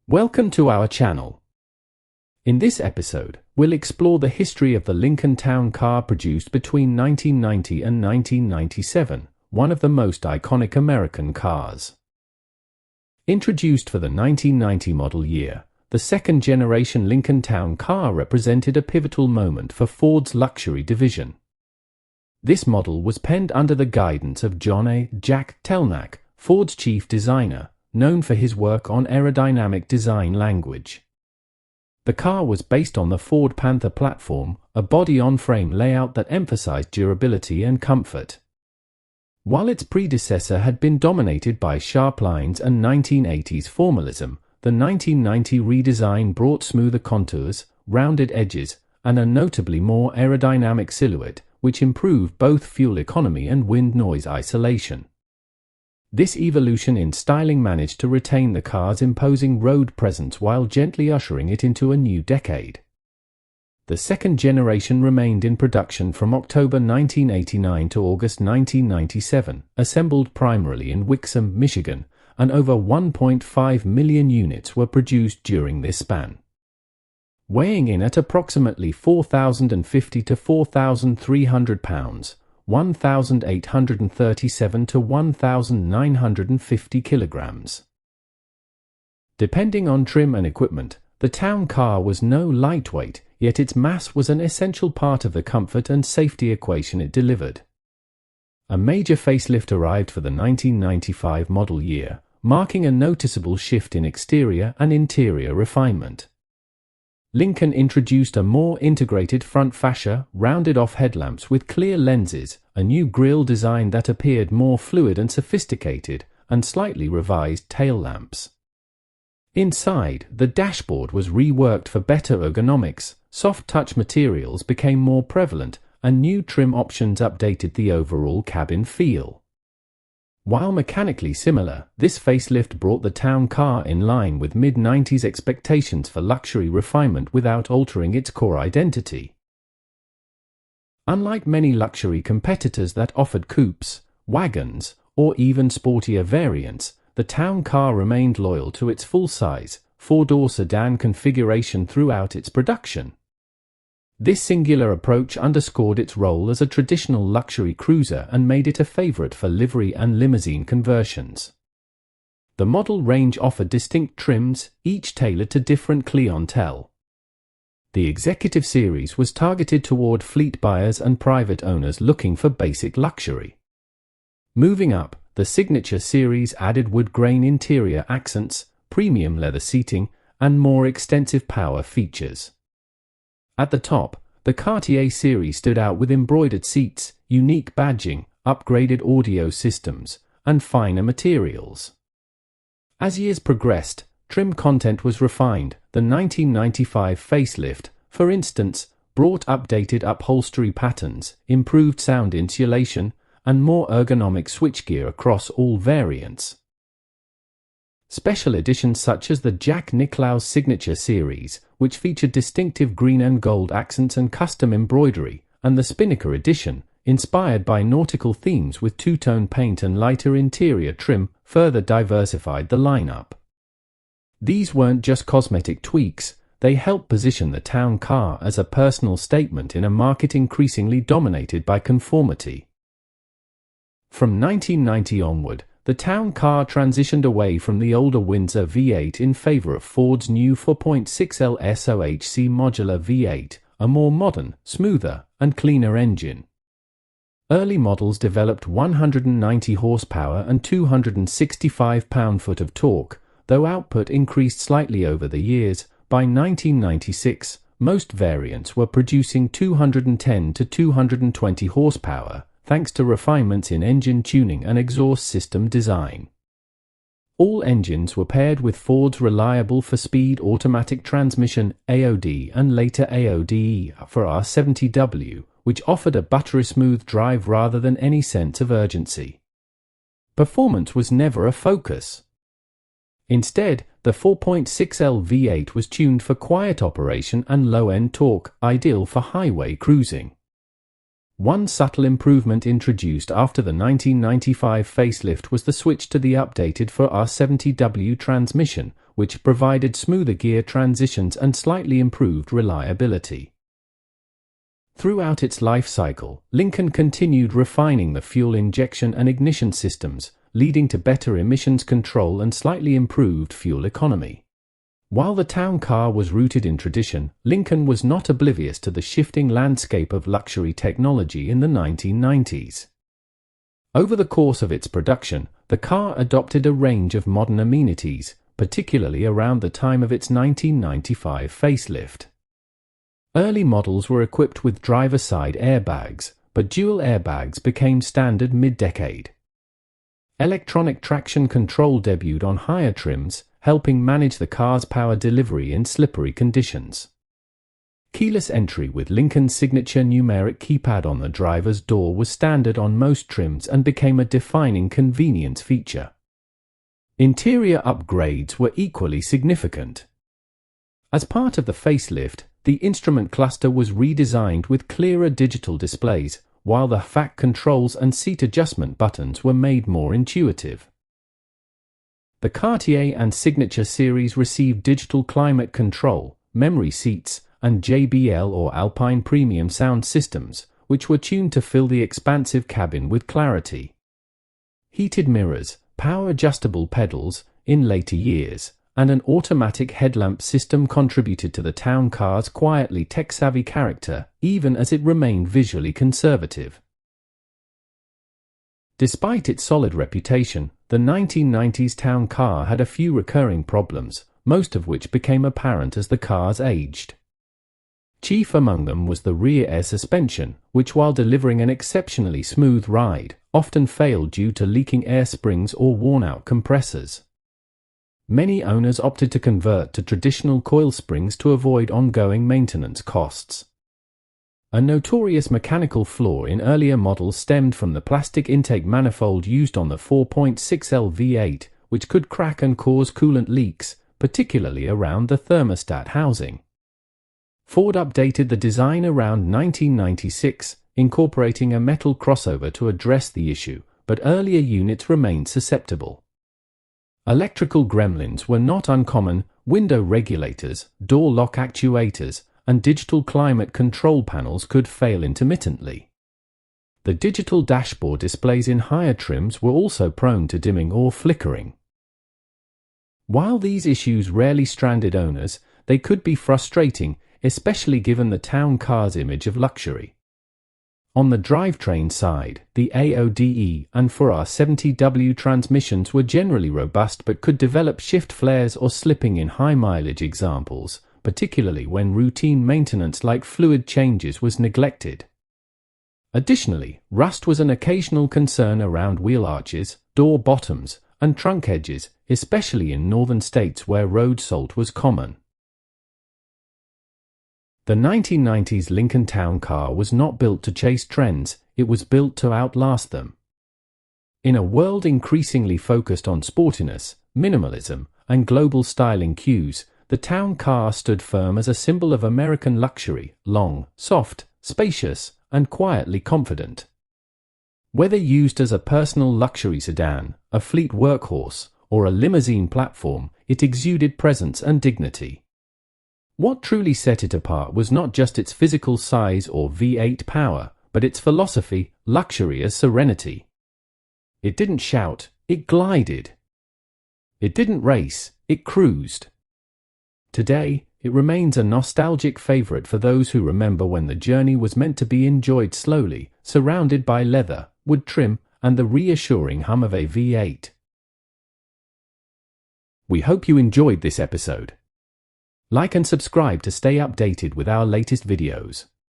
Welcome to our channel. In this episode, we'll explore the history of the Lincoln Town Car produced between 1990 and 1997, one of the most iconic American cars. Introduced for the 1990 model year, the second-generation Lincoln Town Car represented a pivotal moment for Ford's luxury division. This model was penned under the guidance of Jack Telnack, Ford's chief designer, known for his work on aerodynamic design language. The car was based on the Ford Panther platform, a body-on-frame layout that emphasized durability and comfort. While its predecessor had been dominated by sharp lines and 1980s formalism, the 1990 redesign brought smoother contours, rounded edges, and a notably more aerodynamic silhouette, which improved both fuel economy and wind noise isolation. This evolution in styling managed to retain the car's imposing road presence while gently ushering it into a new decade. The second generation remained in production from October 1989 to August 1997, assembled primarily in Wixom, Michigan, and over 1.5 million units were produced during this span. Weighing in at approximately 4,050 to 4,300 pounds, 1,837 to 1,950 kilograms. Depending on trim and equipment, the Town Car was no lightweight, yet its mass was an essential part of the comfort and safety equation it delivered. A major facelift arrived for the 1995 model year, marking a noticeable shift in exterior and interior refinement. Lincoln introduced a more integrated front fascia, rounded-off headlamps with clear lenses, a new grille design that appeared more fluid and sophisticated, and slightly revised tail lamps. Inside, the dashboard was reworked for better ergonomics, soft-touch materials became more prevalent, and new trim options updated the overall cabin feel. While mechanically similar, this facelift brought the Town Car in line with mid-90s expectations for luxury refinement without altering its core identity. Unlike many luxury competitors that offered coupes, wagons, or even sportier variants, the Town Car remained loyal to its full-size, four-door sedan configuration throughout its production. This singular approach underscored its role as a traditional luxury cruiser and made it a favorite for livery and limousine conversions. The model range offered distinct trims, each tailored to different clientele. The Executive Series was targeted toward fleet buyers and private owners looking for basic luxury. Moving up, the Signature Series added wood-grain interior accents, premium leather seating, and more extensive power features. At the top, the Cartier series stood out with embroidered seats, unique badging, upgraded audio systems, and finer materials. As years progressed, trim content was refined. The 1995 facelift, for instance, brought updated upholstery patterns, improved sound insulation, and more ergonomic switchgear across all variants. Special editions such as the Jack Nicklaus Signature Series, which featured distinctive green and gold accents and custom embroidery, and the Spinnaker Edition, inspired by nautical themes with two-tone paint and lighter interior trim, further diversified the lineup. These weren't just cosmetic tweaks, they helped position the Town Car as a personal statement in a market increasingly dominated by conformity. From 1990 onward, the Town Car transitioned away from the older Windsor V8 in favor of Ford's new 4.6L SOHC modular V8, a more modern, smoother, and cleaner engine. Early models developed 190 horsepower and 265 pound-foot of torque, though output increased slightly over the years. By 1996, most variants were producing 210 to 220 horsepower, thanks to refinements in engine tuning and exhaust system design. All engines were paired with Ford's reliable four-speed automatic transmission AOD and later AODE for R70W, which offered a buttery smooth drive rather than any sense of urgency. Performance was never a focus. Instead, the 4.6L V8 was tuned for quiet operation and low-end torque, ideal for highway cruising. One subtle improvement introduced after the 1995 facelift was the switch to the updated 4R70W transmission, which provided smoother gear transitions and slightly improved reliability. Throughout its life cycle, Lincoln continued refining the fuel injection and ignition systems, leading to better emissions control and slightly improved fuel economy. While the town car was rooted in tradition, Lincoln was not oblivious to the shifting landscape of luxury technology in the 1990s. Over the course of its production, the car adopted a range of modern amenities, particularly around the time of its 1995 facelift. Early models were equipped with driver-side airbags, but dual airbags became standard mid-decade. Electronic traction control debuted on higher trims, helping manage the car's power delivery in slippery conditions. Keyless entry with Lincoln's signature numeric keypad on the driver's door was standard on most trims and became a defining convenience feature. Interior upgrades were equally significant. As part of the facelift, the instrument cluster was redesigned with clearer digital displays, while the FAC controls and seat adjustment buttons were made more intuitive. The Cartier and Signature series received digital climate control, memory seats, and JBL or Alpine premium sound systems, which were tuned to fill the expansive cabin with clarity. Heated mirrors, power-adjustable pedals, in later years, and an automatic headlamp system contributed to the town car's quietly tech-savvy character, even as it remained visually conservative. Despite its solid reputation, the 1990s town car had a few recurring problems, most of which became apparent as the cars aged. Chief among them was the rear air suspension, which, while delivering an exceptionally smooth ride, often failed due to leaking air springs or worn-out compressors. Many owners opted to convert to traditional coil springs to avoid ongoing maintenance costs. A notorious mechanical flaw in earlier models stemmed from the plastic intake manifold used on the 4.6L V8, which could crack and cause coolant leaks, particularly around the thermostat housing. Ford updated the design around 1996, incorporating a metal crossover to address the issue, but earlier units remained susceptible. Electrical gremlins were not uncommon. Window regulators, door lock actuators, and digital climate control panels could fail intermittently. The digital dashboard displays in higher trims were also prone to dimming or flickering. While these issues rarely stranded owners, they could be frustrating, especially given the town car's image of luxury. On the drivetrain side, the AODE and 4R70W transmissions were generally robust but could develop shift flares or slipping in high-mileage examples, particularly when routine maintenance like fluid changes was neglected. Additionally, rust was an occasional concern around wheel arches, door bottoms, and trunk edges, especially in northern states where road salt was common. The 1990s Lincoln Town Car was not built to chase trends, it was built to outlast them. In a world increasingly focused on sportiness, minimalism, and global styling cues, the Town Car stood firm as a symbol of American luxury, long, soft, spacious, and quietly confident. Whether used as a personal luxury sedan, a fleet workhorse, or a limousine platform, it exuded presence and dignity. What truly set it apart was not just its physical size or V8 power, but its philosophy, luxury as serenity. It didn't shout, it glided. It didn't race, it cruised. Today, it remains a nostalgic favorite for those who remember when the journey was meant to be enjoyed slowly, surrounded by leather, wood trim, and the reassuring hum of a V8. We hope you enjoyed this episode. Like and subscribe to stay updated with our latest videos.